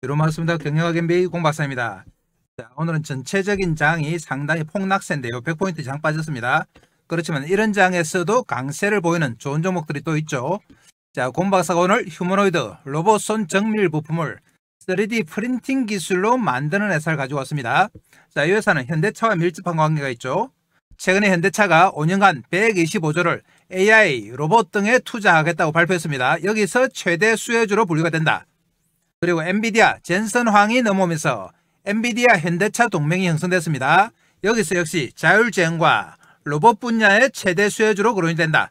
반갑습니다. 경영학 MBA 공박사입니다. 자, 오늘은 전체적인 장이 상당히 폭락세인데요. 100포인트 장 빠졌습니다. 그렇지만 이런 장에서도 강세를 보이는 좋은 종목들이 또 있죠. 자, 공박사가 오늘 휴머노이드 로봇 손 정밀 부품을 3D 프린팅 기술로 만드는 회사를 가지고 왔습니다. 자, 이 회사는 현대차와 밀접한 관계가 있죠. 최근에 현대차가 5년간 125조를 AI, 로봇 등에 투자하겠다고 발표했습니다. 여기서 최대 수혜주로 분류가 된다. 그리고 엔비디아 젠슨황이 넘어오면서 엔비디아 현대차 동맹이 형성됐습니다. 여기서 역시 자율주행과 로봇 분야의 최대 수혜주로 거론이 된다.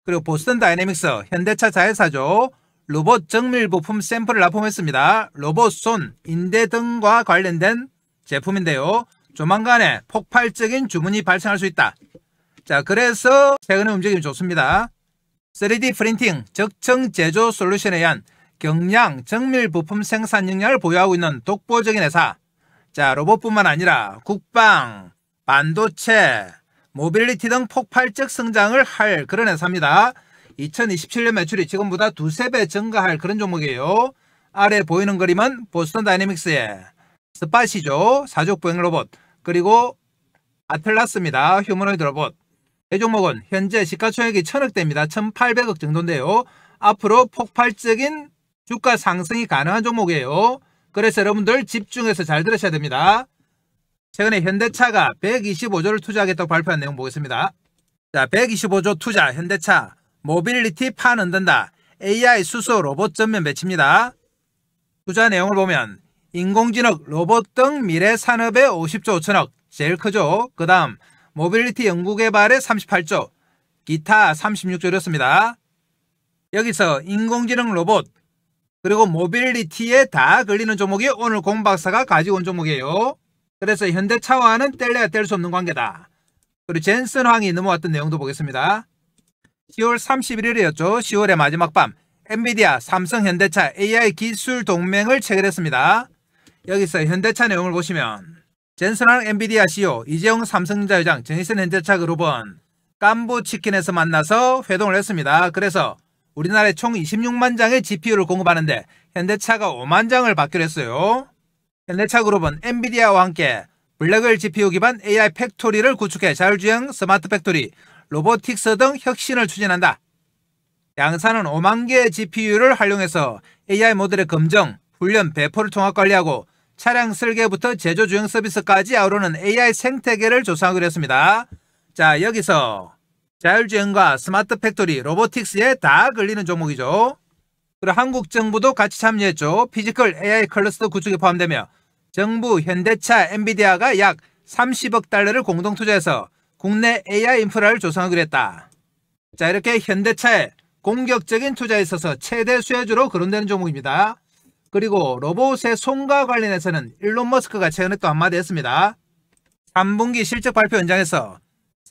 그리고 보스턴 다이내믹스 현대차 자회사죠. 로봇 정밀 부품 샘플을 납품했습니다. 로봇 손, 인대 등과 관련된 제품인데요. 조만간에 폭발적인 주문이 발생할 수 있다. 자, 그래서 최근에 움직임이 좋습니다. 3D 프린팅 적청 제조 솔루션에 의한 경량 정밀 부품 생산 역량을 보유하고 있는 독보적인 회사. 자, 로봇뿐만 아니라 국방, 반도체, 모빌리티 등 폭발적 성장을 할 그런 회사입니다. 2027년 매출이 지금보다 2~3배 증가할 그런 종목이에요. 아래 보이는 그림은 보스턴 다이내믹스의 스팟이죠. 사족 보행 로봇. 그리고 아틀라스입니다. 휴머노이드 로봇. 이 종목은 현재 시가총액이 1000억대입니다. 1800억 정도인데요. 앞으로 폭발적인 주가 상승이 가능한 종목이에요. 그래서 여러분들 집중해서 잘 들으셔야 됩니다. 최근에 현대차가 125조를 투자하겠다고 발표한 내용 보겠습니다. 자, 125조 투자 현대차 모빌리티 판 흔든다. AI 수소 로봇 전면 배치입니다. 투자 내용을 보면 인공지능 로봇 등 미래 산업에 50조 5천억 제일 크죠. 그 다음 모빌리티 연구개발에 38조 기타 36조였습니다. 여기서 인공지능 로봇 그리고 모빌리티에 다 걸리는 종목이 오늘 공박사가 가지고 온 종목이에요. 그래서 현대차와는 뗄래야 뗄 수 없는 관계다. 그리고 젠슨황이 넘어왔던 내용도 보겠습니다. 10월 31일이었죠. 10월의 마지막 밤 엔비디아, 삼성, 현대차 AI 기술 동맹을 체결했습니다. 여기서 현대차 내용을 보시면 젠슨황 엔비디아 CEO, 이재용 삼성전자 회장, 정의선 현대차 그룹은 깐부치킨에서 만나서 회동을 했습니다. 그래서 우리나라에 총 26만 장의 GPU를 공급하는데 현대차가 5만 장을 받기로 했어요. 현대차 그룹은 엔비디아와 함께 블랙웰 GPU 기반 AI 팩토리를 구축해 자율주행, 스마트 팩토리, 로보틱스 등 혁신을 추진한다. 양사는 5만 개의 GPU를 활용해서 AI 모델의 검정, 훈련, 배포를 통합 관리하고 차량 설계부터 제조 주행 서비스까지 아우르는 AI 생태계를 조성하기로 했습니다. 자, 여기서 자율주행과 스마트 팩토리, 로보틱스에 다 걸리는 종목이죠. 그리고 한국 정부도 같이 참여했죠. 피지컬 AI 클러스터 구축에 포함되며 정부, 현대차, 엔비디아가 약 30억 달러를 공동 투자해서 국내 AI 인프라를 조성하기로 했다. 자, 이렇게 현대차의 공격적인 투자에 있어서 최대 수혜주로 거론되는 종목입니다. 그리고 로봇의 손과 관련해서는 일론 머스크가 최근에 또 한마디 했습니다. 3분기 실적 발표 현장에서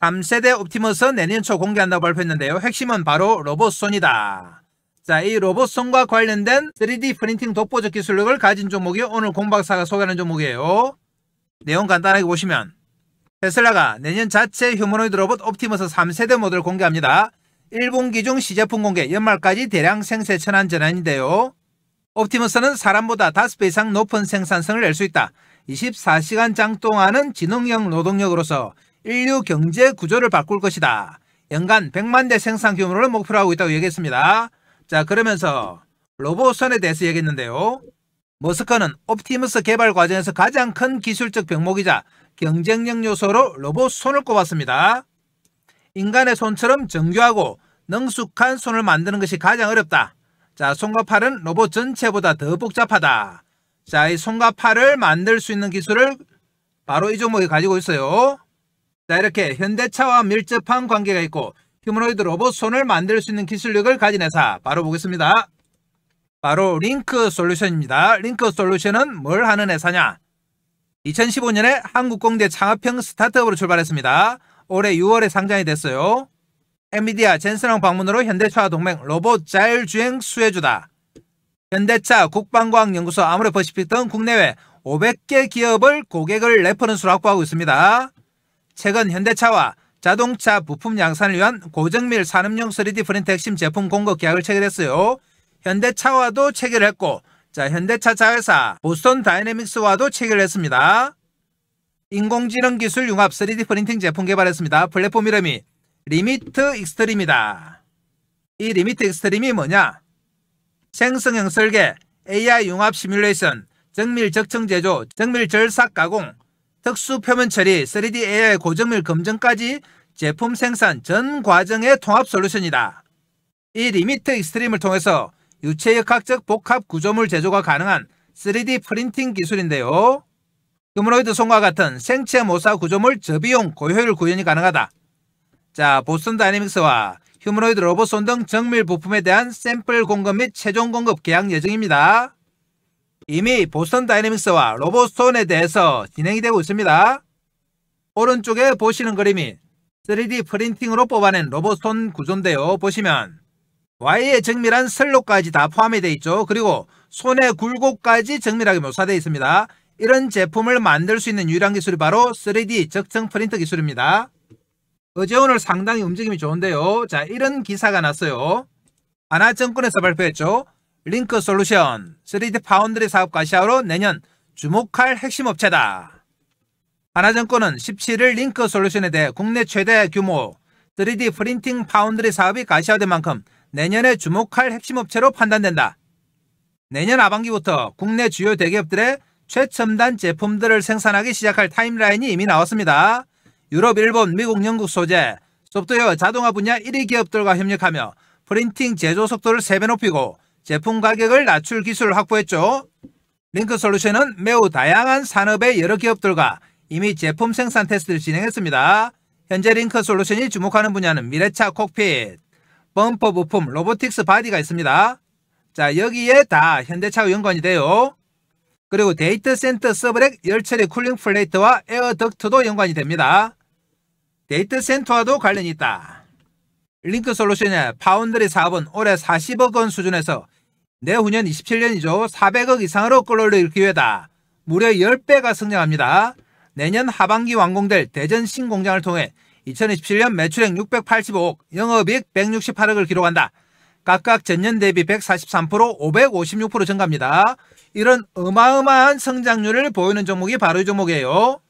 3세대 옵티머스 내년 초 공개한다고 발표했는데요. 핵심은 바로 로봇 손이다. 자, 이 로봇 손과 관련된 3D 프린팅 독보적 기술력을 가진 종목이 오늘 공박사가 소개하는 종목이에요. 내용 간단하게 보시면 테슬라가 내년 자체 휴머노이드 로봇 옵티머스 3세대 모델을 공개합니다. 1분기 중 시제품 공개, 연말까지 대량 생산 천안 전환인데요. 옵티머스는 사람보다 5배 이상 높은 생산성을 낼 수 있다. 24시간 장동하는 지능형 노동력으로서 인류 경제 구조를 바꿀 것이다. 연간 100만 대 생산 규모를 목표로 하고 있다고 얘기했습니다. 자, 그러면서 로봇선에 대해서 얘기했는데요. 머스크는 옵티머스 개발 과정에서 가장 큰 기술적 병목이자 경쟁력 요소로 로봇손을 꼽았습니다. 인간의 손처럼 정교하고 능숙한 손을 만드는 것이 가장 어렵다. 자, 손과 팔은 로봇 전체보다 더 복잡하다. 자, 이 손과 팔을 만들 수 있는 기술을 바로 이 종목이 가지고 있어요. 자, 이렇게 현대차와 밀접한 관계가 있고 휴머노이드 로봇 손을 만들 수 있는 기술력을 가진 회사 바로 보겠습니다. 바로 링크 솔루션입니다. 링크 솔루션은 뭘 하는 회사냐? 2015년에 한국공대 창업형 스타트업으로 출발했습니다. 올해 6월에 상장이 됐어요. 엔비디아 젠슨황 방문으로 현대차와 동맹 로봇 자율주행 수혜주다. 현대차, 국방과학연구소, 아모레퍼시픽 등 국내외 500개 기업을 고객을 레퍼런스로 확보하고 있습니다. 최근 현대차와 자동차 부품 양산을 위한 고정밀 산업용 3D 프린트 핵심 제품 공급 계약을 체결했어요. 현대차와도 체결했고 자, 현대차 자회사 보스턴 다이내믹스와도 체결했습니다. 인공지능 기술 융합 3D 프린팅 제품 개발했습니다. 플랫폼 이름이 리미트 익스트림이다. 이 리미트 익스트림이 뭐냐? 생성형 설계, AI 융합 시뮬레이션, 정밀 적층 제조, 정밀 절삭 가공, 특수 표면 처리, 3D AI 고정밀 검증까지 제품 생산 전 과정의 통합 솔루션이다. 이 리미트 익스트림을 통해서 유체역학적 복합 구조물 제조가 가능한 3D 프린팅 기술인데요. 휴머노이드 손과 같은 생체 모사 구조물 저비용 고효율 구현이 가능하다. 자, 보스턴 다이내믹스와 휴머노이드 로봇 손 등 정밀 부품에 대한 샘플 공급 및 최종 공급 계약 예정입니다. 이미 보스턴 다이내믹스와 로봇 손에 대해서 진행이 되고 있습니다. 오른쪽에 보시는 그림이 3D 프린팅으로 뽑아낸 로봇 손 구조인데요. 보시면 Y의 정밀한 선로까지 다 포함이 되어 있죠. 그리고 손의 굴곡까지 정밀하게 묘사되어 있습니다. 이런 제품을 만들 수 있는 유일한 기술이 바로 3D 적층 프린터 기술입니다. 어제 오늘 상당히 움직임이 좋은데요. 자, 이런 기사가 났어요. 하나증권에서 발표했죠. 링크 솔루션 3D 파운드리 사업 가시화로 내년 주목할 핵심 업체다. 하나증권은 17일 링크 솔루션에 대해 국내 최대 규모 3D 프린팅 파운드리 사업이 가시화된 만큼 내년에 주목할 핵심 업체로 판단된다. 내년 하반기부터 국내 주요 대기업들의 최첨단 제품들을 생산하기 시작할 타임라인이 이미 나왔습니다. 유럽, 일본, 미국, 영국 소재, 소프트웨어, 자동화 분야 1위 기업들과 협력하며 프린팅 제조 속도를 3배 높이고 제품 가격을 낮출 기술을 확보했죠. 링크 솔루션은 매우 다양한 산업의 여러 기업들과 이미 제품 생산 테스트를 진행했습니다. 현재 링크 솔루션이 주목하는 분야는 미래차 콕핏, 범퍼 부품, 로보틱스 바디가 있습니다. 자, 여기에 다 현대차와 연관이 돼요. 그리고 데이터 센터 서브렉 열처리 쿨링 플레이트와 에어 덕트도 연관이 됩니다. 데이터 센터와도 관련이 있다. 링크 솔루션의 파운드리 사업은 올해 40억 원 수준에서 내후년 27년이죠. 400억 이상으로 끌어올릴 기회다. 무려 10배가 성장합니다. 내년 하반기 완공될 대전 신공장을 통해 2027년 매출액 685억, 영업이익 168억을 기록한다. 각각 전년 대비 143%, 556% 증가합니다. 이런 어마어마한 성장률을 보이는 종목이 바로 이 종목이에요.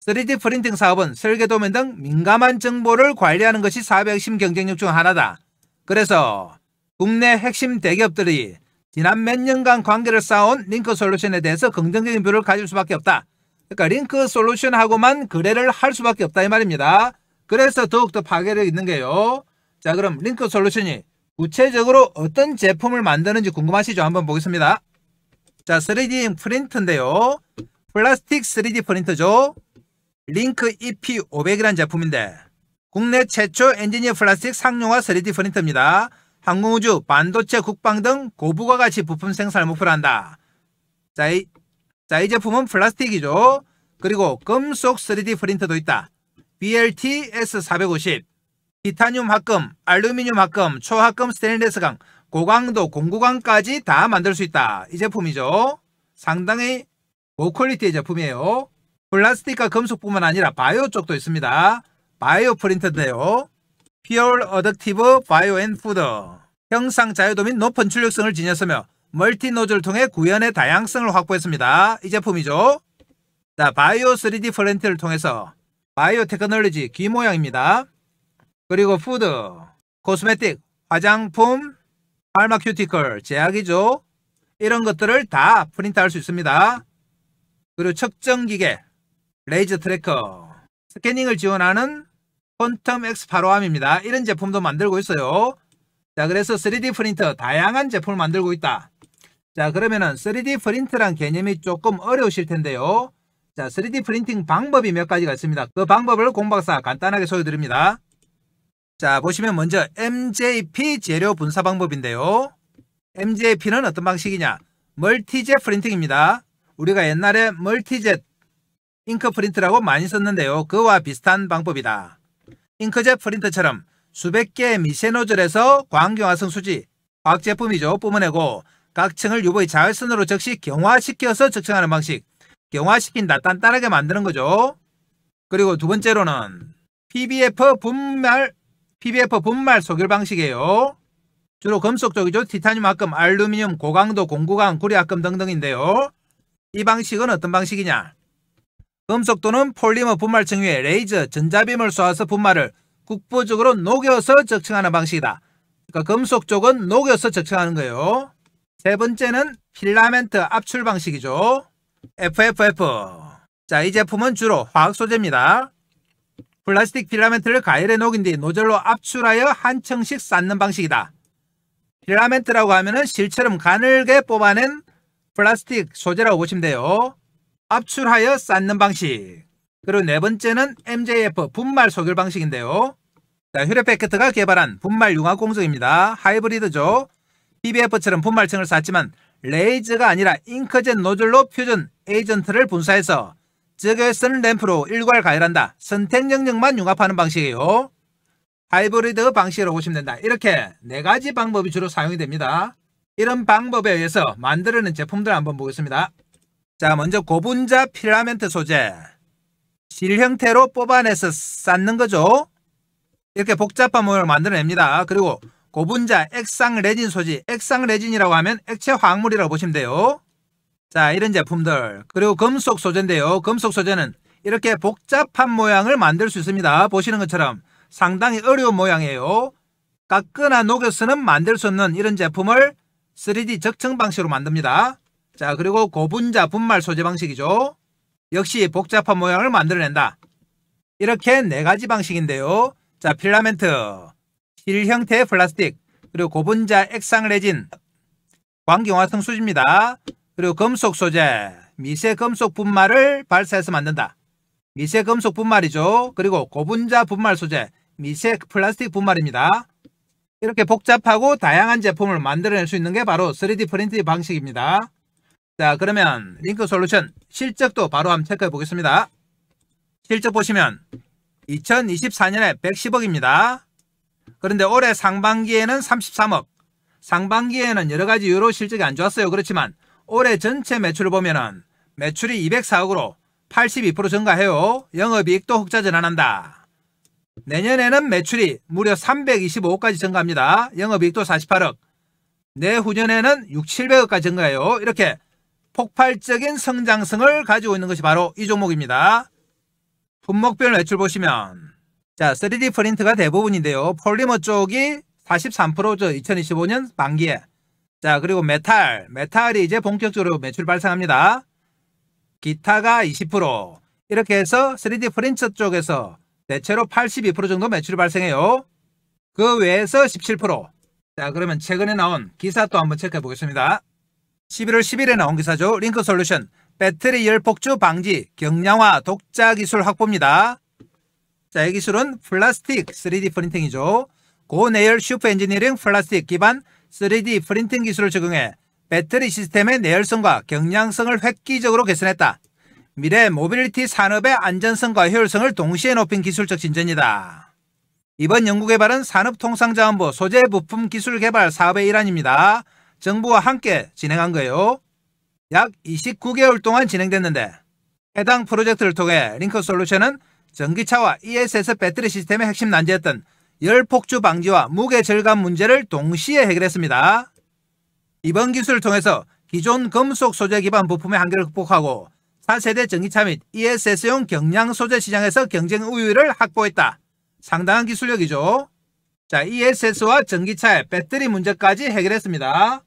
3D 프린팅 사업은 설계도면 등 민감한 정보를 관리하는 것이 사업의 핵심 경쟁력 중 하나다. 그래서 국내 핵심 대기업들이 지난 몇 년간 관계를 쌓아온 링크 솔루션에 대해서 긍정적인 뷰를 가질 수밖에 없다. 그러니까 링크 솔루션하고만 거래를 할 수밖에 없다 이 말입니다. 그래서 더욱더 파괴력이 있는 게요. 자, 그럼 링크 솔루션이 구체적으로 어떤 제품을 만드는지 궁금하시죠? 한번 보겠습니다. 자, 3D 프린터인데요. 플라스틱 3D 프린터죠. 링크 EP500이라는 제품인데 국내 최초 엔지니어 플라스틱 상용화 3D 프린터입니다. 항공우주, 반도체, 국방 등 고부가 가치 부품 생산을 목표로 한다. 자, 이 제품은 플라스틱이죠. 그리고 금속 3D 프린터도 있다. BLT S450, 티타늄 합금, 알루미늄 합금, 초합금 스테인리스강, 고강도, 공구강까지 다 만들 수 있다. 이 제품이죠. 상당히 고퀄리티의 제품이에요. 플라스틱과 금속뿐만 아니라 바이오 쪽도 있습니다. 바이오 프린터인데요. Pure Additive Bio and Food, 형상 자유도 및 높은 출력성을 지녔으며 멀티 노즐을 통해 구현의 다양성을 확보했습니다. 이 제품이죠. 자, 바이오 3D 프린터를 통해서 바이오 테크놀로지 귀 모양입니다. 그리고 푸드, 코스메틱, 화장품, 파마큐티컬, 제약이죠. 이런 것들을 다 프린트할 수 있습니다. 그리고 측정기계, 레이저 트래커, 스캐닝을 지원하는 퀀텀 X85암입니다. 이런 제품도 만들고 있어요. 자, 그래서 3D 프린터 다양한 제품을 만들고 있다. 자, 그러면은 3D 프린터란 개념이 조금 어려우실 텐데요. 자, 3D 프린팅 방법이 몇 가지가 있습니다. 그 방법을 공박사 간단하게 소개드립니다. 자, 보시면 먼저 MJP 재료 분사 방법인데요. MJP는 어떤 방식이냐? 멀티젯 프린팅입니다. 우리가 옛날에 멀티젯 잉크 프린트라고 많이 썼는데요. 그와 비슷한 방법이다. 잉크젯 프린터처럼 수백 개의 미세 노즐에서 광경화성 수지, 화학 제품이죠. 뿜어내고 각 층을 UV 자외선으로 즉시 경화시켜서 적층하는 방식. 경화시킨다, 단단하게 만드는 거죠. 그리고 두 번째로는 PBF 분말 소결 방식이에요. 주로 금속 쪽이죠. 티타늄 합금, 알루미늄, 고강도, 공구강, 구리합금 등등인데요. 이 방식은 어떤 방식이냐? 금속 또는 폴리머 분말층 위에 레이저, 전자빔을 쏘아서 분말을 국부적으로 녹여서 적층하는 방식이다. 그러니까 금속 쪽은 녹여서 적층하는 거예요. 세 번째는 필라멘트 압출 방식이죠. FFF. 자, 이 제품은 주로 화학 소재입니다. 플라스틱 필라멘트를 가열에 녹인 뒤 노즐로 압출하여 한 층씩 쌓는 방식이다. 필라멘트라고 하면은 실처럼 가늘게 뽑아낸 플라스틱 소재라고 보시면 돼요. 압출하여 쌓는 방식. 그리고 네 번째는 MJF 분말 소결 방식인데요. 자, 휴레패키트가 개발한 분말 융합 공정입니다. 하이브리드죠. PBF처럼 분말층을 쌓지만 레이저가 아니라 잉크젯 노즐로 퓨전 에이전트를 분사해서 적외 쓰는 램프로 일괄 가열한다. 선택 영역만 융합하는 방식이에요. 하이브리드 방식으로 보시면 된다. 이렇게 네 가지 방법이 주로 사용이 됩니다. 이런 방법에 의해서 만들어낸 제품들 한번 보겠습니다. 자, 먼저 고분자 필라멘트 소재. 실 형태로 뽑아내서 쌓는 거죠. 이렇게 복잡한 모양을 만들어냅니다. 그리고 고분자 액상 레진 소재. 액상 레진이라고 하면 액체 화학물이라고 보시면 돼요. 자, 이런 제품들. 그리고 금속 소재인데요. 금속 소재는 이렇게 복잡한 모양을 만들 수 있습니다. 보시는 것처럼 상당히 어려운 모양이에요. 깎거나 녹여서는 만들 수 없는 이런 제품을 3D 적층 방식으로 만듭니다. 자, 그리고 고분자 분말 소재 방식이죠. 역시 복잡한 모양을 만들어낸다. 이렇게 네 가지 방식인데요. 자, 필라멘트, 실 형태의 플라스틱, 그리고 고분자 액상 레진, 광경화성 수지입니다. 그리고 금속 소재, 미세 금속 분말을 발사해서 만든다. 미세 금속 분말이죠. 그리고 고분자 분말 소재, 미세 플라스틱 분말입니다. 이렇게 복잡하고 다양한 제품을 만들어낼 수 있는 게 바로 3D 프린팅 방식입니다. 자, 그러면 링크 솔루션 실적도 바로 한번 체크해 보겠습니다. 실적 보시면 2024년에 110억입니다. 그런데 올해 상반기에는 33억. 상반기에는 여러가지 이유로 실적이 안 좋았어요. 그렇지만 올해 전체 매출을 보면은 매출이 204억으로 82% 증가해요. 영업이익도 흑자 전환한다. 내년에는 매출이 무려 325억까지 증가합니다. 영업이익도 48억. 내후년에는 6, 700억까지 증가해요. 이렇게 폭발적인 성장성을 가지고 있는 것이 바로 이 종목입니다. 품목별 매출 보시면 자, 3D 프린트가 대부분인데요. 폴리머 쪽이 43%죠. 2025년 반기에. 자, 그리고 메탈이 이제 본격적으로 매출 발생합니다. 기타가 20%. 이렇게 해서 3D 프린터 쪽에서 대체로 82% 정도 매출이 발생해요. 그 외에서 17%. 자, 그러면 최근에 나온 기사 또 한번 체크해 보겠습니다. 11월 10일에 나온 기사죠. 링크 솔루션 배터리 열폭주 방지 경량화 독자 기술 확보입니다. 자, 이 기술은 플라스틱 3D 프린팅이죠. 고내열 슈퍼 엔지니어링 플라스틱 기반 3D 프린팅 기술을 적용해 배터리 시스템의 내열성과 경량성을 획기적으로 개선했다. 미래 모빌리티 산업의 안전성과 효율성을 동시에 높인 기술적 진전이다. 이번 연구개발은 산업통상자원부 소재부품 기술개발 사업의 일환입니다. 정부와 함께 진행한 거예요. 약 29개월 동안 진행됐는데 해당 프로젝트를 통해 링크 솔루션은 전기차와 ESS 배터리 시스템의 핵심 난제였던 열폭주 방지와 무게 절감 문제를 동시에 해결했습니다. 이번 기술을 통해서 기존 금속 소재 기반 부품의 한계를 극복하고 4세대 전기차 및 ESS용 경량 소재 시장에서 경쟁 우위를 확보했다. 상당한 기술력이죠. 자, ESS와 전기차의 배터리 문제까지 해결했습니다.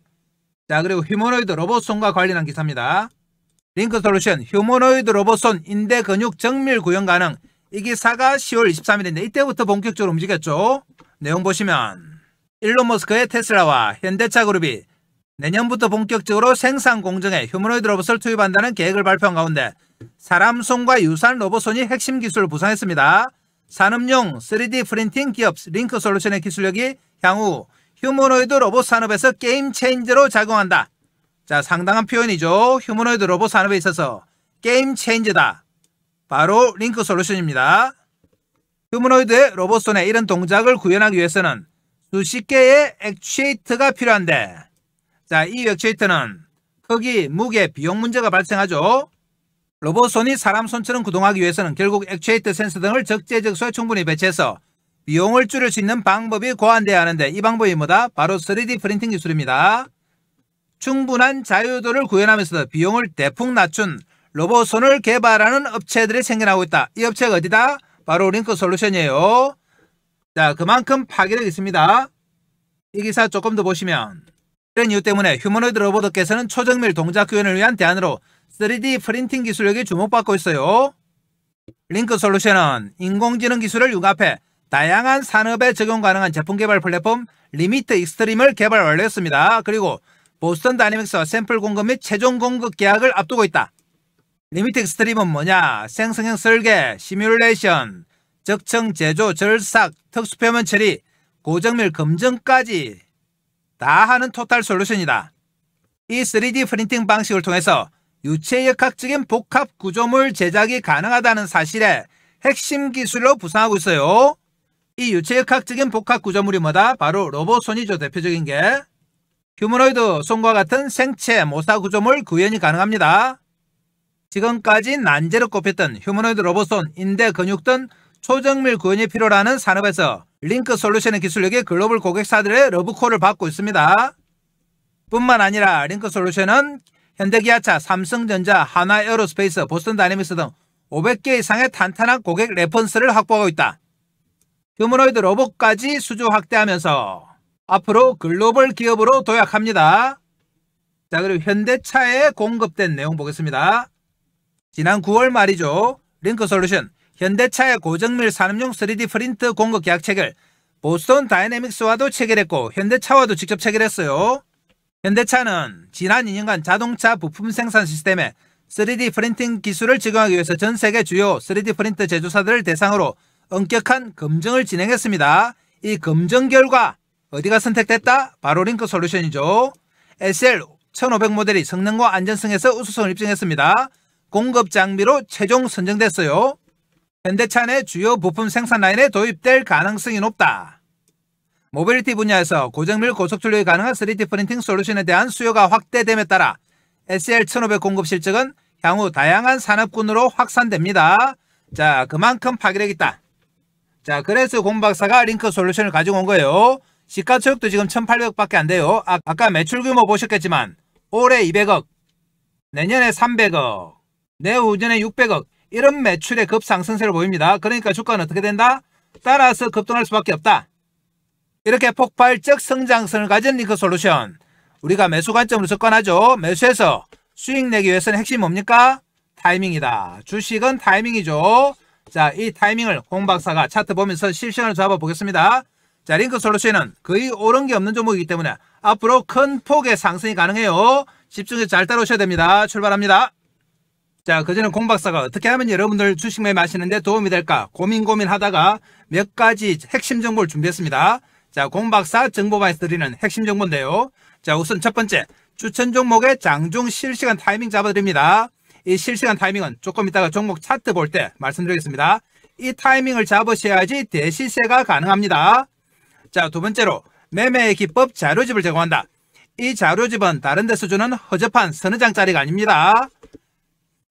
자, 그리고 휴머노이드 로봇손과 관련한 기사입니다. 링크 솔루션 휴머노이드 로봇손 인대 근육 정밀 구현 가능. 이 기사가 10월 23일인데 이때부터 본격적으로 움직였죠. 내용 보시면 일론 머스크의 테슬라와 현대차 그룹이 내년부터 본격적으로 생산 공정에 휴머노이드 로봇을 투입한다는 계획을 발표한 가운데 사람 손과 유사한 로봇손이 핵심 기술을 구상했습니다. 산업용 3D 프린팅 기업 링크 솔루션의 기술력이 향후 휴머노이드 로봇 산업에서 게임 체인저로 작용한다. 자, 상당한 표현이죠. 휴머노이드 로봇 산업에 있어서 게임 체인저다. 바로 링크 솔루션입니다. 휴머노이드의 로봇손에 이런 동작을 구현하기 위해서는 수십 개의 액추에이터가 필요한데 자, 이 액추에이터는 크기, 무게, 비용 문제가 발생하죠. 로봇손이 사람 손처럼 구동하기 위해서는 결국 액추에이터 센서 등을 적재적소에 충분히 배치해서 비용을 줄일 수 있는 방법이 고안돼야 하는데 이 방법이 뭐다? 바로 3D 프린팅 기술입니다. 충분한 자유도를 구현하면서도 비용을 대폭 낮춘 로봇손을 개발하는 업체들이 생겨나고 있다. 이 업체가 어디다? 바로 링크 솔루션이에요. 자, 그만큼 파괴력이 있습니다. 이 기사 조금 더 보시면 이런 이유 때문에 휴머노이드 로봇업계에서는 초정밀 동작 구현을 위한 대안으로 3D 프린팅 기술력이 주목받고 있어요. 링크 솔루션은 인공지능 기술을 융합해 다양한 산업에 적용 가능한 제품 개발 플랫폼 리미트 익스트림을 개발 완료했습니다. 그리고 보스턴 다이내믹스와 샘플 공급 및 최종 공급 계약을 앞두고 있다. 리미트 익스트림은 뭐냐? 생성형 설계, 시뮬레이션, 적청 제조, 절삭, 특수표면 처리, 고정밀 검증까지 다 하는 토탈 솔루션이다. 이 3D 프린팅 방식을 통해서 유체역학적인 복합 구조물 제작이 가능하다는 사실에 핵심 기술로 부상하고 있어요. 이 유체역학적인 복합 구조물이 뭐다? 바로 로봇손이죠. 대표적인 게 휴머노이드 손과 같은 생체 모사 구조물 구현이 가능합니다. 지금까지 난제로 꼽혔던 휴머노이드 로봇손, 인대, 근육 등 초정밀 구현이 필요로 하는 산업에서 링크 솔루션의 기술력이 글로벌 고객사들의 러브콜을 받고 있습니다. 뿐만 아니라 링크 솔루션은 현대기아차, 삼성전자, 하나에어로스페이스, 보스턴 다이내믹스 등 500개 이상의 탄탄한 고객 레퍼런스를 확보하고 있다. 휴머노이드 로봇까지 수주 확대하면서 앞으로 글로벌 기업으로 도약합니다. 자, 그리고 현대차에 공급된 내용 보겠습니다. 지난 9월 말이죠. 링크 솔루션 현대차의 고정밀 산업용 3D 프린트 공급 계약 체결, 보스턴 다이내믹스와도 체결했고 현대차와도 직접 체결했어요. 현대차는 지난 2년간 자동차 부품 생산 시스템에 3D 프린팅 기술을 적용하기 위해서 전 세계 주요 3D 프린트 제조사들을 대상으로 엄격한 검증을 진행했습니다. 이 검증 결과 어디가 선택됐다? 바로 링크 솔루션이죠. SL 1500 모델이 성능과 안전성에서 우수성을 입증했습니다. 공급 장비로 최종 선정됐어요. 현대차 내 주요 부품 생산 라인에 도입될 가능성이 높다. 모빌리티 분야에서 고정밀 고속 출력이 가능한 3D 프린팅 솔루션에 대한 수요가 확대됨에 따라 SL 1500 공급 실적은 향후 다양한 산업군으로 확산됩니다. 자, 그만큼 파괴력이 있다. 자, 그래서 공박사가 링크 솔루션을 가지고 온 거예요. 시가총액도 지금 1800억밖에 안 돼요. 아까 매출 규모 보셨겠지만 올해 200억, 내년에 300억, 내후년에 600억 이런 매출의 급상승세를 보입니다. 그러니까 주가는 어떻게 된다? 따라서 급등할 수밖에 없다. 이렇게 폭발적 성장성을 가진 링크 솔루션, 우리가 매수 관점으로 접근하죠. 매수해서 수익 내기 위해서는 핵심이 뭡니까? 타이밍이다. 주식은 타이밍이죠. 자, 이 타이밍을 홍박사가 차트 보면서 실시간으로 잡아보겠습니다. 자, 링크 솔루션은 거의 오른 게 없는 종목이기 때문에 앞으로 큰 폭의 상승이 가능해요. 집중해서 잘 따라오셔야 됩니다. 출발합니다. 자, 그전에 공박사가 어떻게 하면 여러분들 주식 매매하시는데 도움이 될까 고민하다가 몇 가지 핵심 정보를 준비했습니다. 자, 공박사 정보방에서 드리는 핵심 정보인데요. 자, 우선 첫 번째, 추천 종목의 장중 실시간 타이밍 잡아드립니다. 이 실시간 타이밍은 조금 이따가 종목 차트 볼 때 말씀드리겠습니다. 이 타이밍을 잡으셔야지 대시세가 가능합니다. 자, 두 번째로 매매의 기법 자료집을 제공한다. 이 자료집은 다른 데서 주는 허접한 서너 장짜리가 아닙니다.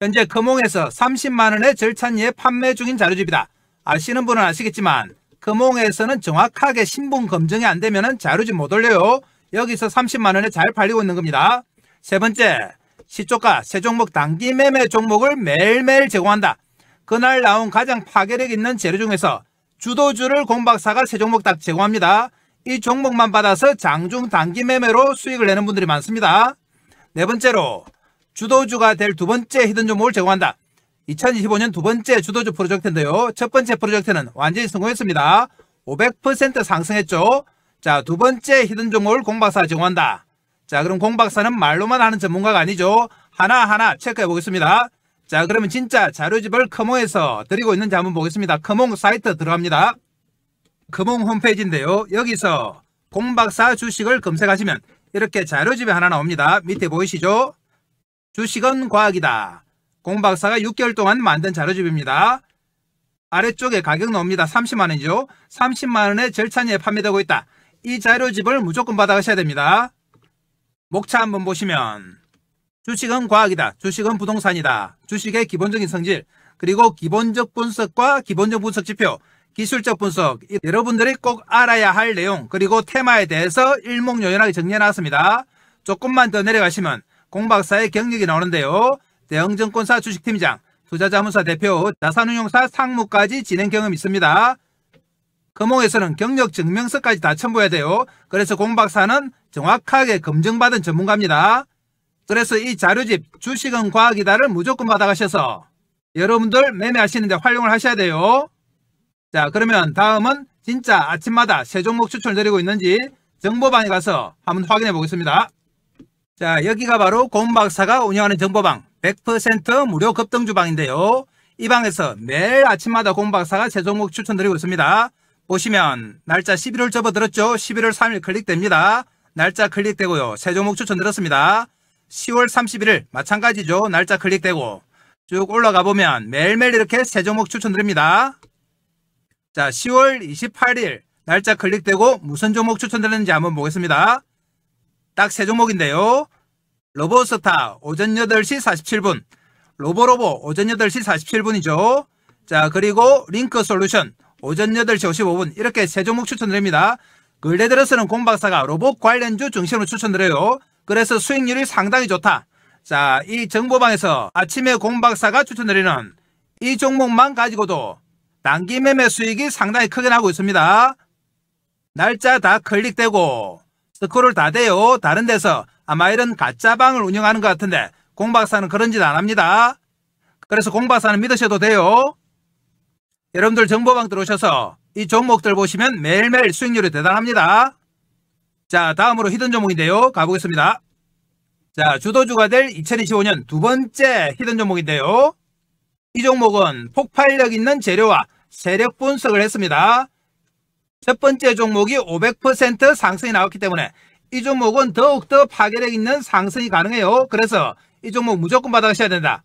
현재 금홍에서 30만원의 절찬리에 판매 중인 자료집이다. 아시는 분은 아시겠지만 금홍에서는 정확하게 신분 검증이 안 되면 자료집 못 올려요. 여기서 30만원에 잘 팔리고 있는 겁니다. 세 번째, 시초가 세 종목 단기 매매 종목을 매일매일 제공한다. 그날 나온 가장 파괴력 있는 재료 중에서 주도주를 공박사가 세 종목 딱 제공합니다. 이 종목만 받아서 장중 단기 매매로 수익을 내는 분들이 많습니다. 네 번째로 주도주가 될 두 번째 히든 종목을 제공한다. 2025년 두 번째 주도주 프로젝트인데요. 첫 번째 프로젝트는 완전히 성공했습니다. 500% 상승했죠. 자, 두 번째 히든 종목을 공박사가 제공한다. 자, 그럼 공박사는 말로만 하는 전문가가 아니죠. 하나하나 체크해 보겠습니다. 자, 그러면 진짜 자료집을 커몽에서 드리고 있는지 한번 보겠습니다. 커몽 사이트 들어갑니다. 커몽 홈페이지인데요. 여기서 공박사 주식을 검색하시면 이렇게 자료집이 하나 나옵니다. 밑에 보이시죠? 주식은 과학이다. 공박사가 6개월 동안 만든 자료집입니다. 아래쪽에 가격 나옵니다. 30만원이죠. 30만원에 절찬리에 판매되고 있다. 이 자료집을 무조건 받아가셔야 됩니다. 목차 한번 보시면 주식은 과학이다. 주식은 부동산이다. 주식의 기본적인 성질, 그리고 기본적 분석과 기본적 분석 지표, 기술적 분석, 여러분들이 꼭 알아야 할 내용 그리고 테마에 대해서 일목요연하게 정리해놨습니다. 조금만 더 내려가시면 공박사의 경력이 나오는데요. 대형증권사 주식팀장, 투자자문사 대표, 자산운용사 상무까지 진행 경험이 있습니다. 금홍에서는 경력 증명서까지 다 첨부해야 돼요. 그래서 공박사는 정확하게 검증받은 전문가입니다. 그래서 이 자료집 주식은 과학이다를 무조건 받아가셔서 여러분들 매매하시는데 활용을 하셔야 돼요. 자, 그러면 다음은 진짜 아침마다 새 종목 추천을 드리고 있는지 정보방에 가서 한번 확인해 보겠습니다. 자, 여기가 바로 공박사가 운영하는 정보방 100% 무료 급등주방인데요. 이 방에서 매일 아침마다 공박사가 새 종목 추천드리고 있습니다. 보시면 날짜 11월 접어들었죠. 11월 3일 클릭됩니다. 날짜 클릭되고요. 새 종목 추천드렸습니다. 10월 31일 마찬가지죠. 날짜 클릭되고 쭉 올라가 보면 매일매일 이렇게 새 종목 추천드립니다. 자, 10월 28일 날짜 클릭되고 무슨 종목 추천드렸는지 한번 보겠습니다. 딱 세 종목인데요. 로보스타 오전 8시 47분, 로보로보 오전 8시 47분이죠. 자, 그리고 링크솔루션 오전 8시 55분 이렇게 세 종목 추천드립니다. 근래 들어서는 공박사가 로봇 관련주 중심으로 추천드려요. 그래서 수익률이 상당히 좋다. 자, 이 정보방에서 아침에 공박사가 추천드리는 이 종목만 가지고도 단기 매매 수익이 상당히 크게 나고 있습니다. 날짜 다 클릭되고 스크롤 다 돼요. 다른 데서 아마 이런 가짜방을 운영하는 것 같은데 공박사는 그런 짓 안 합니다. 그래서 공박사는 믿으셔도 돼요. 여러분들 정보방 들어오셔서 이 종목들 보시면 매일매일 수익률이 대단합니다. 자, 다음으로 히든 종목인데요. 가보겠습니다. 자, 주도주가 될 2025년 두 번째 히든 종목인데요. 이 종목은 폭발력 있는 재료와 세력 분석을 했습니다. 첫 번째 종목이 500% 상승이 나왔기 때문에 이 종목은 더욱더 파괴력 있는 상승이 가능해요. 그래서 이 종목 무조건 받아가셔야 된다.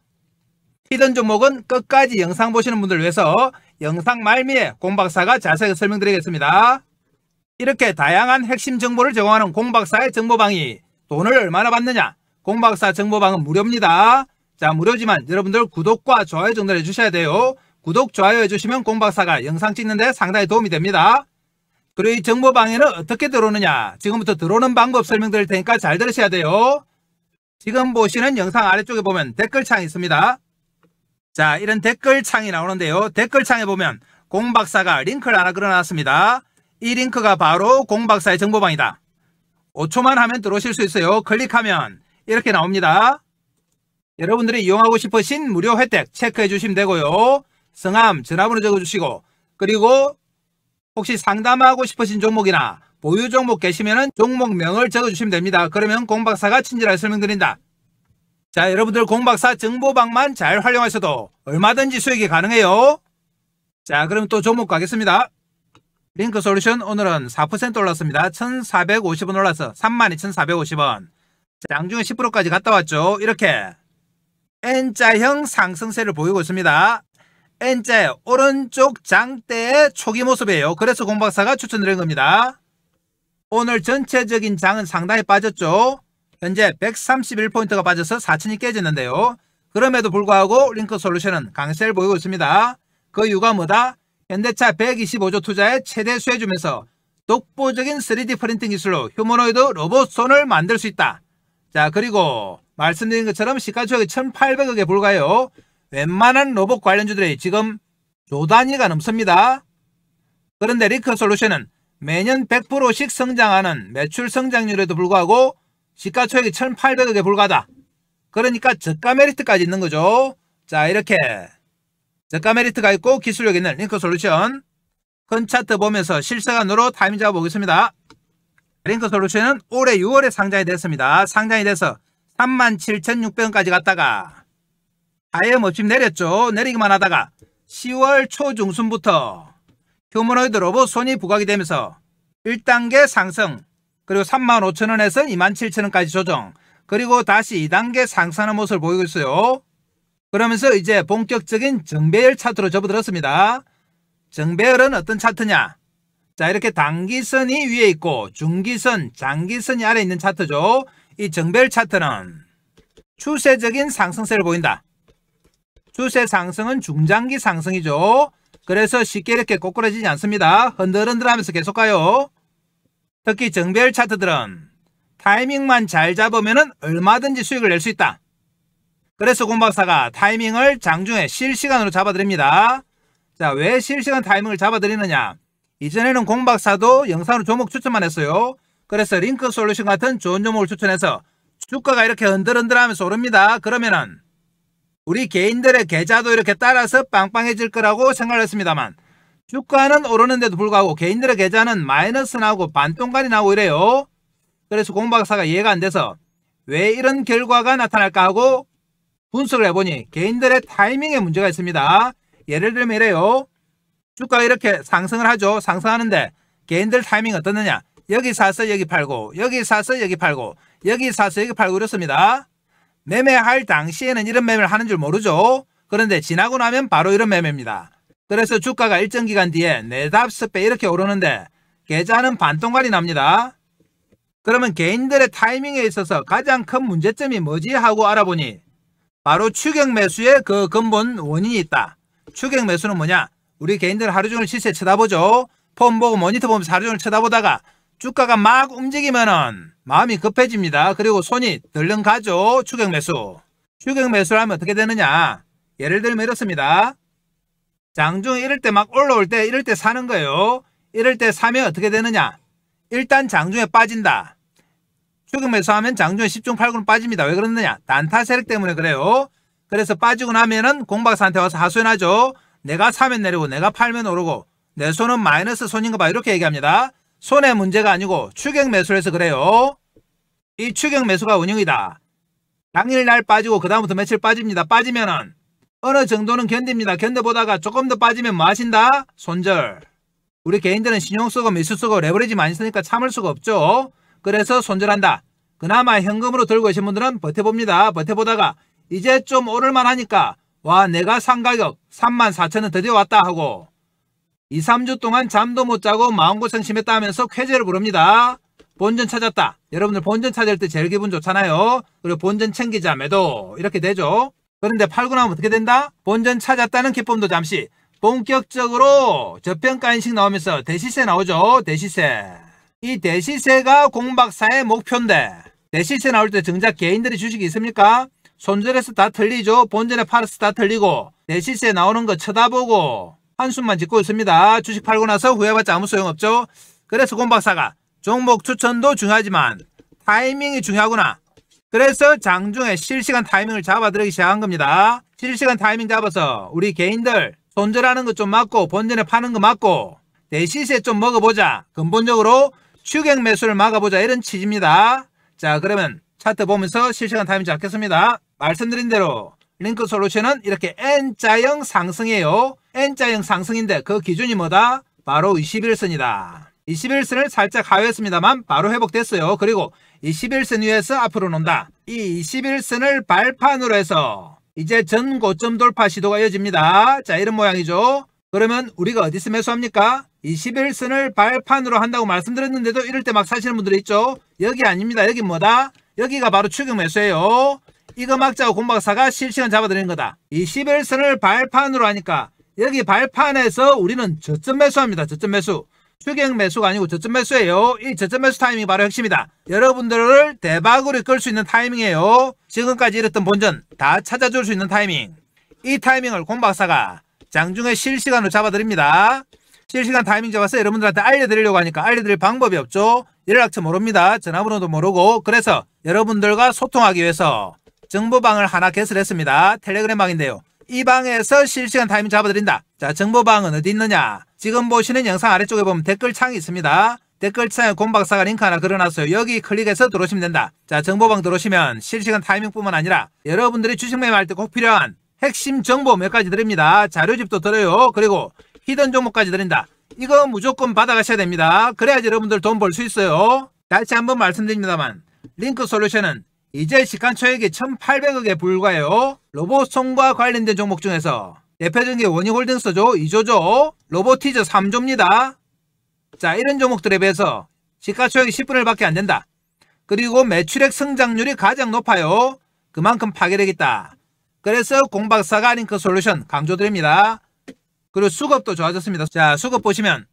히든 종목은 끝까지 영상 보시는 분들 위해서 영상 말미에 공박사가 자세히 설명드리겠습니다. 이렇게 다양한 핵심 정보를 제공하는 공박사의 정보방이 돈을 얼마나 받느냐? 공박사 정보방은 무료입니다. 자, 무료지만 여러분들 구독과 좋아요 정도를 해주셔야 돼요. 구독, 좋아요 해주시면 공박사가 영상 찍는데 상당히 도움이 됩니다. 그리고 이 정보방에는 어떻게 들어오느냐? 지금부터 들어오는 방법 설명드릴 테니까 잘 들으셔야 돼요. 지금 보시는 영상 아래쪽에 보면 댓글창이 있습니다. 자, 이런 댓글창이 나오는데요. 댓글창에 보면 공박사가 링크를 하나 걸어놨습니다. 이 링크가 바로 공박사의 정보방이다. 5초만 하면 들어오실 수 있어요. 클릭하면 이렇게 나옵니다. 여러분들이 이용하고 싶으신 무료 혜택 체크해 주시면 되고요. 성함, 전화번호 적어주시고 그리고 혹시 상담하고 싶으신 종목이나 보유 종목 계시면 종목명을 적어주시면 됩니다. 그러면 공박사가 친절하게 설명드린다. 자, 여러분들 공박사 정보방만 잘 활용하셔도 얼마든지 수익이 가능해요. 자, 그럼 또 종목 가겠습니다. 링크솔루션 오늘은 4% 올랐습니다. 1,450원 올라서 32,450원. 장중에 10%까지 갔다 왔죠. 이렇게 N자형 상승세를 보이고 있습니다. N자의 오른쪽 장대의 초기 모습이에요. 그래서 공박사가 추천드린 겁니다. 오늘 전체적인 장은 상당히 빠졌죠. 현재 131포인트가 빠져서 4천이 깨졌는데요. 그럼에도 불구하고 링크솔루션은 강세를 보이고 있습니다. 그 이유가 뭐다? 현대차 125조 투자에 최대 수혜주면서 독보적인 3D 프린팅 기술로 휴머노이드 로봇 손을 만들 수 있다. 자, 그리고 말씀드린 것처럼 시가총액이 1,800억에 불과해요. 웬만한 로봇 관련주들이 지금 조 단위가 넘습니다. 그런데 링크솔루션은 매년 100%씩 성장하는 매출 성장률에도 불구하고 시가총액이 1,800억에 불과하다. 그러니까 저가 메리트까지 있는 거죠. 자, 이렇게 저가 메리트가 있고 기술력 있는 링크솔루션. 큰 차트 보면서 실시간으로 타이밍 잡아보겠습니다. 링크솔루션은 올해 6월에 상장이 됐습니다. 상장이 돼서 37,600원까지 갔다가 하염없이 내렸죠. 내리기만 하다가 10월 초중순부터 휴머노이드 로봇 손이 부각이 되면서 1단계 상승, 그리고 35,000원에서 27,000원까지 조정, 그리고 다시 2단계 상승하는 모습을 보이고 있어요. 그러면서 이제 본격적인 정배열 차트로 접어들었습니다. 정배열은 어떤 차트냐? 자, 이렇게 단기선이 위에 있고 중기선, 장기선이 아래에 있는 차트죠. 이 정배열 차트는 추세적인 상승세를 보인다. 추세 상승은 중장기 상승이죠. 그래서 쉽게 이렇게 꼬꾸라지지 않습니다. 흔들흔들하면서 계속 가요. 특히 정배열 차트들은 타이밍만 잘 잡으면 얼마든지 수익을 낼 수 있다. 그래서 공박사가 타이밍을 장중에 실시간으로 잡아드립니다. 자, 왜 실시간 타이밍을 잡아드리느냐? 이전에는 공박사도 영상으로 종목 추천만 했어요. 그래서 링크 솔루션 같은 좋은 종목을 추천해서 주가가 이렇게 흔들흔들하면서 오릅니다. 그러면은 우리 개인들의 계좌도 이렇게 따라서 빵빵해질 거라고 생각을 했습니다만 주가는 오르는데도 불구하고 개인들의 계좌는 마이너스 나오고 반동간이 나오고 이래요. 그래서 공박사가 이해가 안 돼서 왜 이런 결과가 나타날까 하고 분석을 해보니 개인들의 타이밍에 문제가 있습니다. 예를 들면 이래요. 주가가 이렇게 상승을 하죠. 상승하는데 개인들 타이밍이 어떻느냐? 여기 사서 여기 팔고 여기 사서 여기 팔고 여기 사서 여기 팔고 이렇습니다. 매매할 당시에는 이런 매매를 하는 줄 모르죠. 그런데 지나고 나면 바로 이런 매매입니다. 그래서 주가가 일정 기간 뒤에 4~5배 이렇게 오르는데 계좌는 반동간이 납니다. 그러면 개인들의 타이밍에 있어서 가장 큰 문제점이 뭐지 하고 알아보니 바로 추격 매수의 그 근본 원인이 있다. 추격 매수는 뭐냐? 우리 개인들 하루 종일 시세 쳐다보죠. 폰 보고 모니터 보면서 하루 종일 쳐다보다가 주가가 막 움직이면은 마음이 급해집니다. 그리고 손이 덜렁 가죠. 추격 매수. 추격 매수를 하면 어떻게 되느냐? 예를 들면 이렇습니다. 장중에 이럴 때 막 올라올 때 이럴 때 사는 거예요. 이럴 때 사면 어떻게 되느냐? 일단 장중에 빠진다. 추격 매수하면 장중에 10중 8군 빠집니다. 왜 그러느냐? 단타 세력 때문에 그래요. 그래서 빠지고 나면은 공박사한테 와서 하소연하죠. 내가 사면 내리고 내가 팔면 오르고 내 손은 마이너스 손인 거 봐. 이렇게 얘기합니다. 손의 문제가 아니고 추격 매수를 해서 그래요. 이 추격 매수가 운영이다. 당일날 빠지고 그 다음부터 며칠 빠집니다. 빠지면은 어느 정도는 견딥니다. 견뎌보다가 조금 더 빠지면 뭐 하신다? 손절. 우리 개인들은 신용 쓰고 미수 쓰고 레버리지 많이 쓰니까 참을 수가 없죠. 그래서 손절한다. 그나마 현금으로 들고 계신 분들은 버텨봅니다. 버텨보다가 이제 좀 오를만 하니까 와 내가 산 가격 34,000원 드디어 왔다 하고 2~3주 동안 잠도 못 자고 마음고생 심했다 하면서 쾌재를 부릅니다. 본전 찾았다. 여러분들 본전 찾을 때 제일 기분 좋잖아요. 그리고 본전 챙기자 매도 이렇게 되죠. 그런데 팔고 나면 어떻게 된다? 본전 찾았다는 기쁨도 잠시 본격적으로 저평가 인식 나오면서 대시세 나오죠. 대시세. 이 대시세가 공박사의 목표인데 대시세 나올 때 정작 개인들이 주식이 있습니까? 손절해서 다 틀리죠. 본전에 팔아서 다 틀리고 대시세 나오는 거 쳐다보고 한숨만 짓고 있습니다. 주식 팔고 나서 후회받자 아무 소용없죠. 그래서 공박사가 종목 추천도 중요하지만 타이밍이 중요하구나. 그래서 장중에 실시간 타이밍을 잡아들기 시작한 겁니다. 실시간 타이밍 잡아서 우리 개인들 손절하는 거 좀 막고 본전에 파는 거 막고 대시세 좀 먹어보자. 근본적으로 추격 매수를 막아보자 이런 취지입니다. 자 그러면 차트 보면서 실시간 타이밍 잡겠습니다. 말씀드린 대로 링크 솔루션은 이렇게 N자형 상승이에요. N자형 상승인데 그 기준이 뭐다? 바로 21선이다. 21선을 살짝 하회했습니다만 바로 회복됐어요. 그리고 21선 위에서 앞으로 논다. 이 21선을 발판으로 해서 이제 전고점 돌파 시도가 이어집니다. 자 이런 모양이죠. 그러면 우리가 어디서 매수합니까? 21선을 발판으로 한다고 말씀드렸는데도 이럴 때 막 사시는 분들이 있죠. 여기 아닙니다. 여기 뭐다? 여기가 바로 추격 매수예요. 이거 막자고 공박사가 실시간 잡아드리는 거다. 21선을 발판으로 하니까 여기 발판에서 우리는 저점 매수합니다. 저점 매수. 추격 매수가 아니고 저점 매수예요. 이 저점 매수 타이밍이 바로 핵심이다. 여러분들을 대박으로 이끌 수 있는 타이밍이에요. 지금까지 잃었던 본전 다 찾아줄 수 있는 타이밍. 이 타이밍을 공박사가 장중에 실시간으로 잡아드립니다. 실시간 타이밍 잡아서 여러분들한테 알려드리려고 하니까 알려드릴 방법이 없죠. 연락처 모릅니다. 전화번호도 모르고. 그래서 여러분들과 소통하기 위해서 정보방을 하나 개설했습니다. 텔레그램 방인데요. 이 방에서 실시간 타이밍 잡아드린다. 자, 정보방은 어디 있느냐? 지금 보시는 영상 아래쪽에 보면 댓글창이 있습니다. 댓글창에 공박사가 링크 하나 걸어놨어요. 여기 클릭해서 들어오시면 된다. 자, 정보방 들어오시면 실시간 타이밍뿐만 아니라 여러분들이 주식 매매할 때 꼭 필요한 핵심 정보 몇 가지 드립니다. 자료집도 들어요. 그리고 히든 종목까지 드린다. 이거 무조건 받아가셔야 됩니다. 그래야지 여러분들 돈 벌 수 있어요. 다시 한번 말씀드립니다만 링크 솔루션은 이제 시간초액이 1,800억에 불과해요. 로봇송과 관련된 종목 중에서 대표적인 게 원희홀딩스죠. 2조죠. 로보티저 3조입니다. 자, 이런 종목들에 비해서 시가총액이 10분의 1밖에 안 된다. 그리고 매출액 성장률이 가장 높아요. 그만큼 파괴력 있다. 그래서 공박사가 링크 솔루션 강조드립니다. 그리고 수급도 좋아졌습니다. 자, 수급 보시면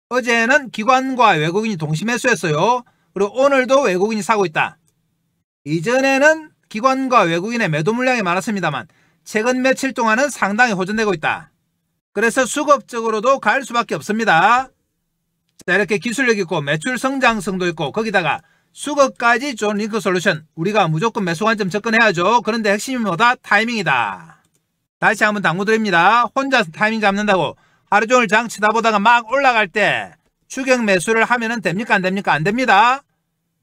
어제는 기관과 외국인이 동시 매수했어요. 그리고 오늘도 외국인이 사고 있다. 이전에는 기관과 외국인의 매도 물량이 많았습니다만 최근 며칠 동안은 상당히 호전되고 있다. 그래서 수급적으로도 갈 수밖에 없습니다. 자, 이렇게 기술력 있고 매출 성장성도 있고 거기다가 수급까지 좋은 링크 솔루션, 우리가 무조건 매수 관점 접근해야죠. 그런데 핵심이 뭐다? 타이밍이다. 다시 한번 당부드립니다. 혼자서 타이밍 잡는다고 하루 종일 장 쳐다보다가 막 올라갈 때 추격 매수를 하면 됩니까? 안 됩니까? 안 됩니다.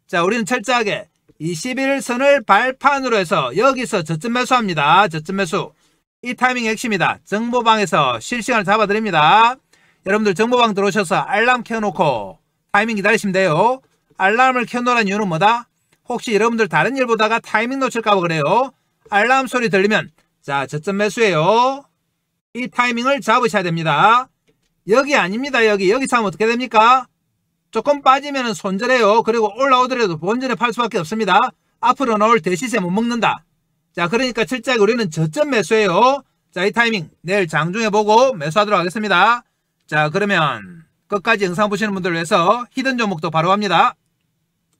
자, 우리는 철저하게 21선을 발판으로 해서 여기서 저점 매수합니다. 저점 매수. 이 타이밍이 핵심이다. 정보방에서 실시간을 잡아드립니다. 여러분들 정보방 들어오셔서 알람 켜놓고 타이밍 기다리시면 돼요. 알람을 켜놓으라는 이유는 뭐다? 혹시 여러분들 다른 일 보다가 타이밍 놓칠까봐 그래요. 알람 소리 들리면 자, 저점 매수예요. 이 타이밍을 잡으셔야 됩니다. 여기 아닙니다. 여기서 하면 어떻게 됩니까? 조금 빠지면 손절해요. 그리고 올라오더라도 본전에 팔 수밖에 없습니다. 앞으로 나올 대시세 못 먹는다. 자, 그러니까 철저하게 우리는 저점 매수예요. 자, 이 타이밍 내일 장중에 보고 매수하도록 하겠습니다. 자, 그러면 끝까지 영상 보시는 분들을 위해서 히든 종목도 바로 갑니다.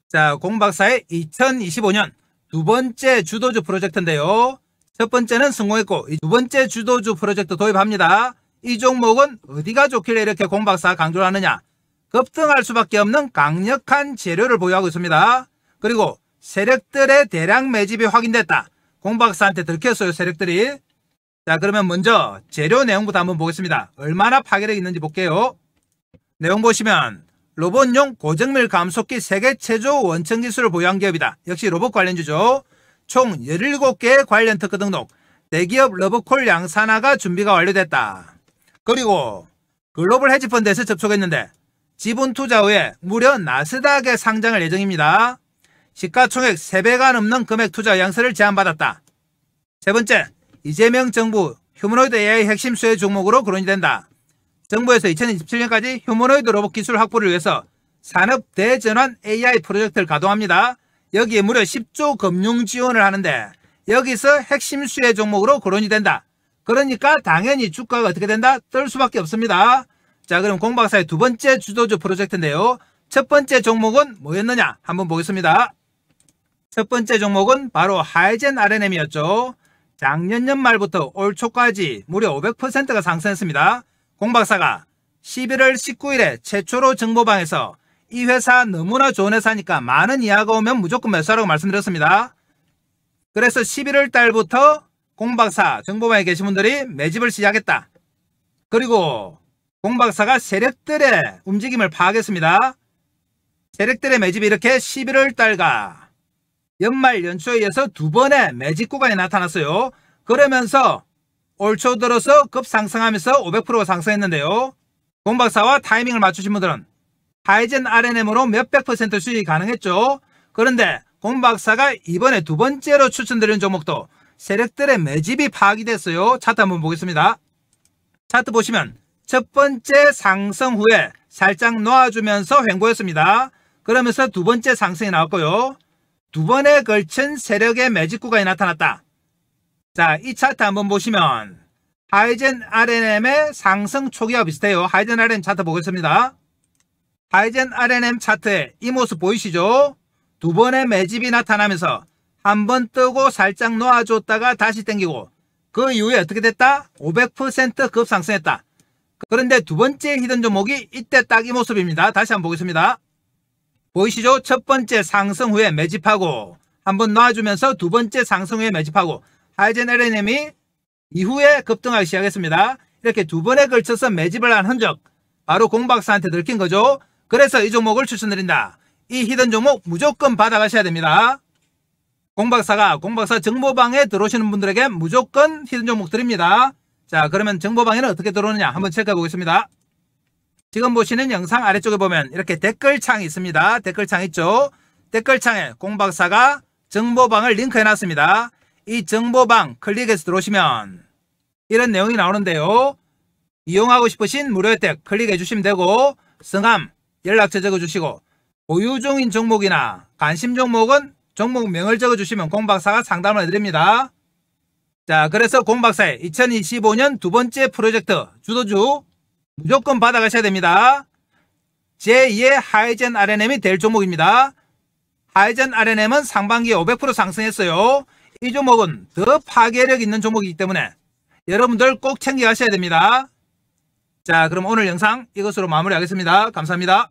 자, 공박사의 2025년 두 번째 주도주 프로젝트인데요. 첫 번째는 성공했고 두 번째 주도주 프로젝트 도입합니다. 이 종목은 어디가 좋길래 이렇게 공박사가 강조를 하느냐? 급등할 수밖에 없는 강력한 재료를 보유하고 있습니다. 그리고 세력들의 대량 매집이 확인됐다. 공박사한테 들켰어요, 세력들이. 자, 그러면 먼저 재료 내용부터 한번 보겠습니다. 얼마나 파괴력이 있는지 볼게요. 내용 보시면 로봇용 고정밀 감속기 세계 최초 원천 기술을 보유한 기업이다. 역시 로봇 관련주죠. 총 17개의 관련 특허 등록, 대기업 러브콜 양산화가 준비가 완료됐다. 그리고 글로벌 헤지펀드에서 접촉했는데 지분 투자 후에 무려 나스닥에 상장할 예정입니다. 시가총액 3배가 넘는 금액 투자 의향서를 제안받았다. 세 번째, 이재명 정부 휴머노이드 AI 핵심 수혜 종목으로 거론이 된다. 정부에서 2027년까지 휴머노이드 로봇 기술 확보를 위해서 산업 대전환 AI 프로젝트를 가동합니다. 여기에 무려 10조 금융 지원을 하는데 여기서 핵심 수혜 종목으로 거론이 된다. 그러니까 당연히 주가가 어떻게 된다? 뜰 수밖에 없습니다. 자, 그럼 공박사의 두 번째 주도주 프로젝트인데요. 첫 번째 종목은 뭐였느냐? 한번 보겠습니다. 첫 번째 종목은 바로 하이젠 RNM이었죠. 작년 연말부터 올 초까지 무려 500%가 상승했습니다. 공박사가 11월 19일에 최초로 정보방에서 이 회사 너무나 좋은 회사니까 많은 이하가 오면 무조건 매수하라고 말씀드렸습니다. 그래서 11월 달부터 공박사 정보방에 계신 분들이 매집을 시작했다. 그리고 공박사가 세력들의 움직임을 파악했습니다. 세력들의 매집이 이렇게 11월 달과 연말 연초에 이어서 두 번의 매집 구간이 나타났어요. 그러면서 올 초 들어서 급상승하면서 500%가 상승했는데요. 공박사와 타이밍을 맞추신 분들은 하이젠 RNM으로 몇백 % 수익이 가능했죠. 그런데 공박사가 이번에 두 번째로 추천드리는 종목도 세력들의 매집이 파악이 됐어요. 차트 한번 보겠습니다. 차트 보시면 첫 번째 상승 후에 살짝 놓아주면서 횡보했습니다. 그러면서 두 번째 상승이 나왔고요. 두 번에 걸친 세력의 매집 구간이 나타났다. 자, 이 차트 한번 보시면 하이젠 RNM의 상승 초기와 비슷해요. 하이젠 RNM 차트 보겠습니다. 하이젠 RNM 차트에 이 모습 보이시죠? 두 번의 매집이 나타나면서 한 번 뜨고 살짝 놓아줬다가 다시 땡기고 그 이후에 어떻게 됐다? 500% 급상승했다. 그런데 두 번째 히든 종목이 이때 딱 이 모습입니다. 다시 한번 보겠습니다. 보이시죠? 첫 번째 상승 후에 매집하고 한번 놔주면서 두 번째 상승 후에 매집하고 하이젠 RNM이 이후에 급등하기 시작했습니다. 이렇게 두 번에 걸쳐서 매집을 한 흔적, 바로 공박사한테 들킨 거죠. 그래서 이 종목을 추천드린다. 이 히든 종목 무조건 받아가셔야 됩니다. 공박사 정보방에 들어오시는 분들에게 무조건 히든 종목 드립니다. 자, 그러면 정보방에는 어떻게 들어오느냐 한번 체크해 보겠습니다. 지금 보시는 영상 아래쪽에 보면 이렇게 댓글창이 있습니다. 댓글창 있죠? 댓글창에 공박사가 정보방을 링크해 놨습니다. 이 정보방 클릭해서 들어오시면 이런 내용이 나오는데요. 이용하고 싶으신 무료 혜택 클릭해 주시면 되고 성함, 연락처 적어주시고 보유 중인 종목이나 관심 종목은 종목명을 적어주시면 공박사가 상담을 해드립니다. 자, 그래서 공박사의 2025년 두 번째 프로젝트 주도주 무조건 받아가셔야 됩니다. 제2의 하이젠 RNM이 될 종목입니다. 하이젠 RNM은 상반기에 500% 상승했어요. 이 종목은 더 파괴력 있는 종목이기 때문에 여러분들 꼭 챙겨가셔야 됩니다. 자, 그럼 오늘 영상 이것으로 마무리하겠습니다. 감사합니다.